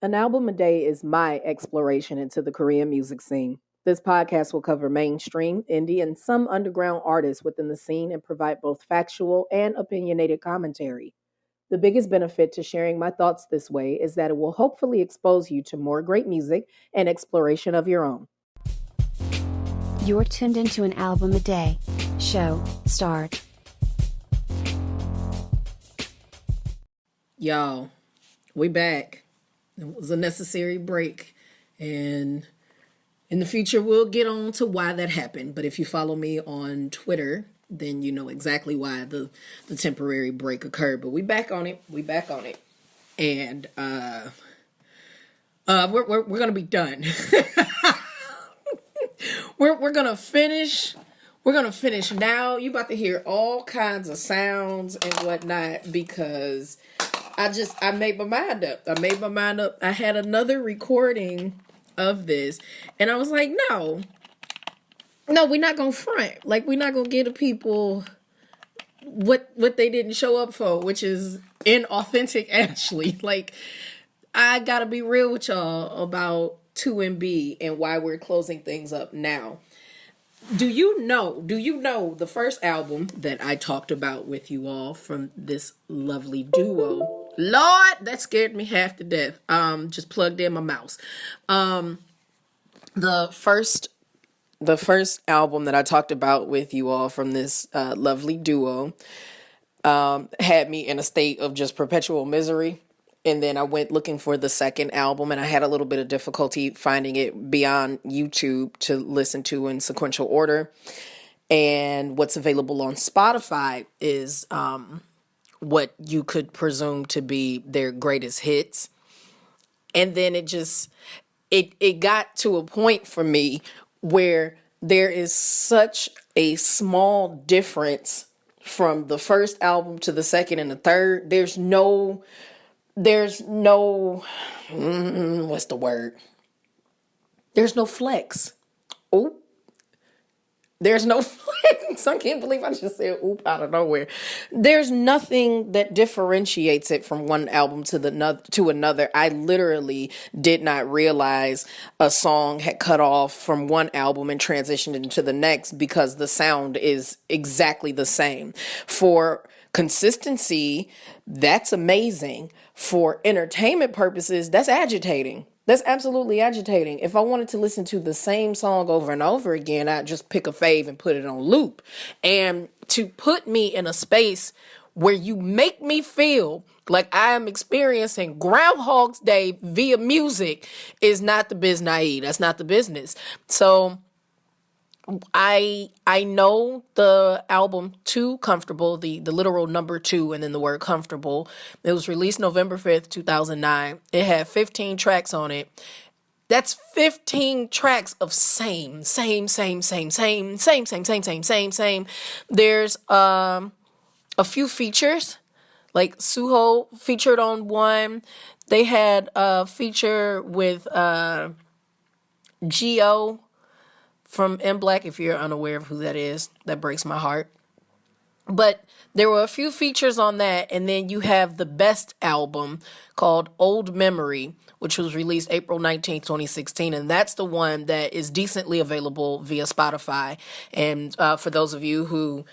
An album a day is my exploration into the Korean music scene. This podcast will cover mainstream, indie, and some underground artists within the scene and provide both factual and opinionated commentary. The biggest benefit to sharing my thoughts this way is that it will hopefully expose you to more great music and exploration of your own. You're tuned into an album a day. Show start. Y'all, we back. It was a necessary break. And in the future, we'll get on to why that happened. But if you follow me on Twitter, then you know exactly why the temporary break occurred. But we back on it. We back on it. And we're gonna be done. we're gonna finish. We're gonna finish now. You about to hear all kinds of sounds and whatnot because I made my mind up. I had another recording of this, and I was like, no, we're not gonna front. Like, we're not gonna give the people what they didn't show up for, which is inauthentic. Actually, like, I gotta be real with y'all about 2MB and why we're closing things up now. Do you know the first album that I talked about with you all from this lovely duo? Lord, that scared me half to death. Just plugged in my mouse. The first album that I talked about with you all from this lovely duo had me in a state of just perpetual misery. And then I went looking for the second album, and I had a little bit of difficulty finding it beyond YouTube to listen to in sequential order. And what's available on Spotify is what you could presume to be their greatest hits. And then it got to a point for me where there is such a small difference from the first album to the second and the third. There's no what's the word? There's no flex. Oh, there's no flex. I can't believe I just said oop out of nowhere. There's nothing that differentiates it from one album to another. I literally did not realize a song had cut off from one album and transitioned into the next because the sound is exactly the same. For consistency, that's amazing. For entertainment purposes, that's agitating. That's absolutely agitating. If I wanted to listen to the same song over and over again, I'd just pick a fave and put it on loop. And to put me in a space where you make me feel like I am experiencing Groundhog's Day via music is not the business. That's not the business. So I know the album Too Comfortable, the literal number 2 and then the word comfortable. It was released November 5th, 2009. It had 15 tracks on it. That's 15 tracks of same. There's a few features, like Suho featured on one. They had a feature with Geo from M Black. If you're unaware of who that is, that breaks my heart. But there were a few features on that, and then you have the best album called Old Memory, which was released April 19th, 2016, and that's the one that is decently available via Spotify. And for those of you who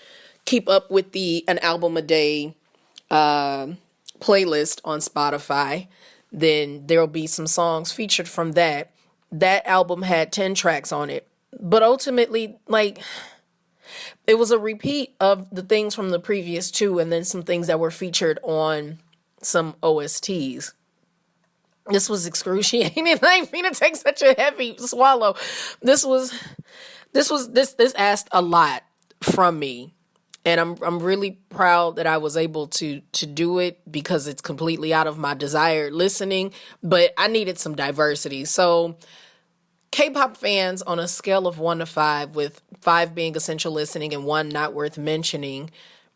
keep up with the An Album a Day playlist on Spotify, then there will be some songs featured from that. That album had 10 tracks on it. But ultimately, like, it was a repeat of the things from the previous two and then some things that were featured on some OSTs. This was excruciating. I didn't mean to take such a heavy swallow. This asked a lot from me. And I'm really proud that I was able to do it because it's completely out of my desired listening. But I needed some diversity. So K-pop fans, on a scale of 1 to 5, with 5 being essential listening and 1 not worth mentioning,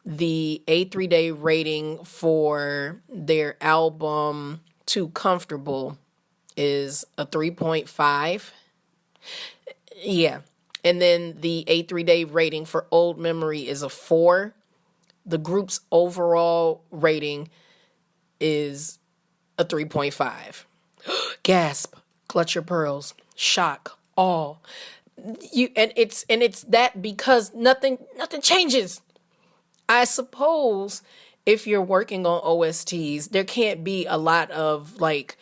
the A3-Day rating for their album Too Comfortable is a 3.5. Yeah. And then the A3-Day rating for Old Memory is a 4. The group's overall rating is a 3.5. gasp, clutch your pearls, shock, awe. It's that because nothing changes. I suppose if you're working on OSTs, there can't be a lot of like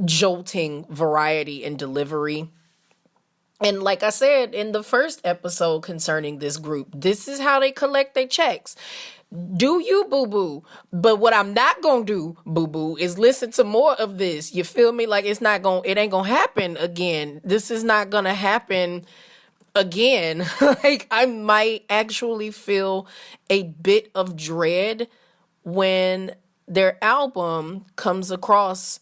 jolting variety and delivery. And like I said in the first episode concerning this group, this is how they collect their checks. Do you, boo-boo? But what I'm not gonna do, boo-boo, is listen to more of this. You feel me? Like it ain't gonna happen again. This is not gonna happen again. Like I might actually feel a bit of dread when their album comes across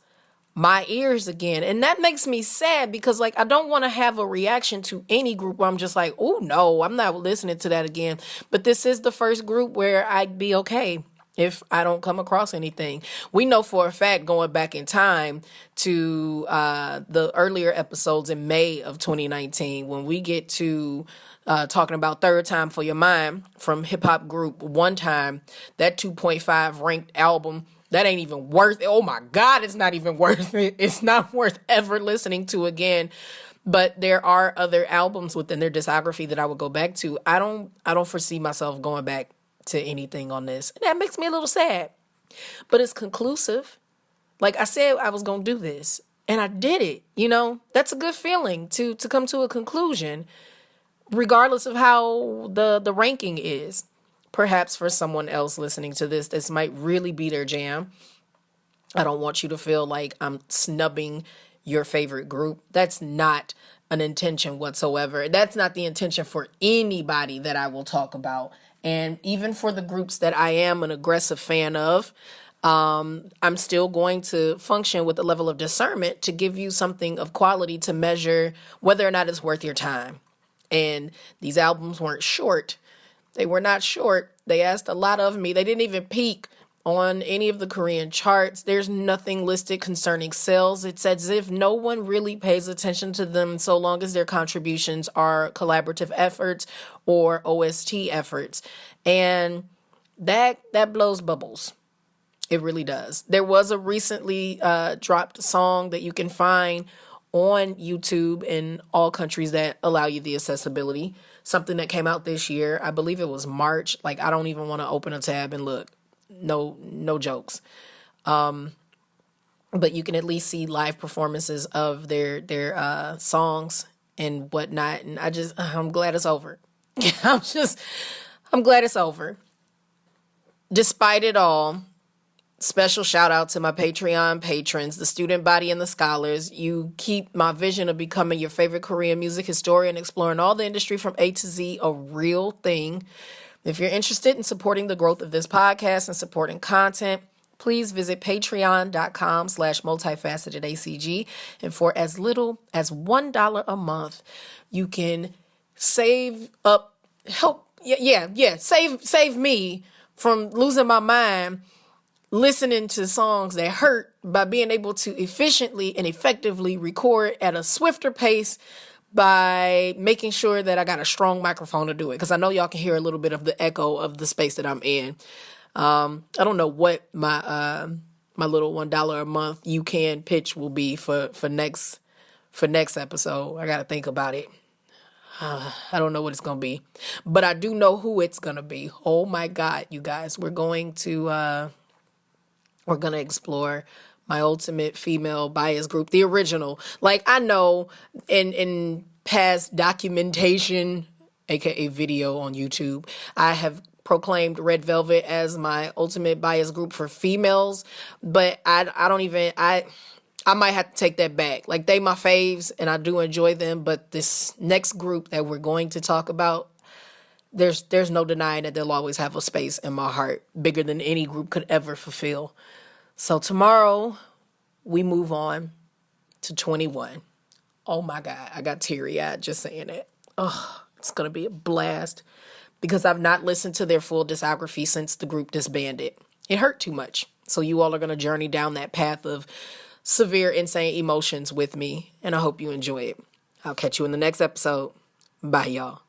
my ears again. And that makes me sad because like I don't want to have a reaction to any group where I'm just like, oh no, I'm not listening to that again. But this is the first group where I'd be okay if I don't come across anything. We know for a fact, going back in time to the earlier episodes in May of 2019, when we get to talking about Third Time for Your Mind from hip hop group One Time, that 2.5 ranked album, that ain't even worth it. Oh my God, it's not even worth it. It's not worth ever listening to again. But there are other albums within their discography that I would go back to. I don't foresee myself going back to anything on this. And that makes me a little sad. But it's conclusive. Like I said, I was going to do this. And I did it. You know, that's a good feeling to come to a conclusion, regardless of how the ranking is. Perhaps for someone else listening to this might really be their jam. I don't want you to feel like I'm snubbing your favorite group. That's not an intention whatsoever. That's not the intention for anybody that I will talk about. And even for the groups that I am an aggressive fan of, I'm still going to function with a level of discernment to give you something of quality to measure whether or not it's worth your time. And these albums weren't short. They were not short. They asked a lot of me. They didn't even peak on any of the Korean charts. There's nothing listed concerning sales. It's as if no one really pays attention to them so long as their contributions are collaborative efforts or OST efforts. And that blows bubbles. It really does. There was a recently dropped song that you can find on YouTube in all countries that allow you the accessibility. Something that came out this year. I believe it was March. Like, I don't even want to open a tab and look. No jokes. But you can at least see live performances of their songs and whatnot. And I'm glad it's over. I'm glad it's over. Despite it all, special shout out to my Patreon patrons, the student body and the scholars. You keep my vision of becoming your favorite Korean music historian, exploring all the industry from A to Z, a real thing. If you're interested in supporting the growth of this podcast and supporting content, please visit patreon.com/multifacetedACG. And for as little as $1 a month, you can save me from losing my mind listening to songs that hurt by being able to efficiently and effectively record at a swifter pace by making sure that I got a strong microphone to do it. Because I know y'all can hear a little bit of the echo of the space that I'm in. I don't know what my little $1 a month you can pitch will be for next episode. I got to think about it. I don't know what it's going to be, but I do know who it's going to be. Oh my God, you guys, we're going to explore my ultimate female bias group, the original. Like, I know in past documentation, aka video on YouTube, I have proclaimed Red Velvet as my ultimate bias group for females, but I might have to take that back. Like, they my faves and I do enjoy them, but this next group that we're going to talk about, there's no denying that they'll always have a space in my heart bigger than any group could ever fulfill. So tomorrow we move on to 21. Oh my God, I got teary-eyed just saying it. Oh, it's going to be a blast because I've not listened to their full discography since the group disbanded. It hurt too much. So you all are going to journey down that path of severe, insane emotions with me, and I hope you enjoy it. I'll catch you in the next episode. Bye, y'all.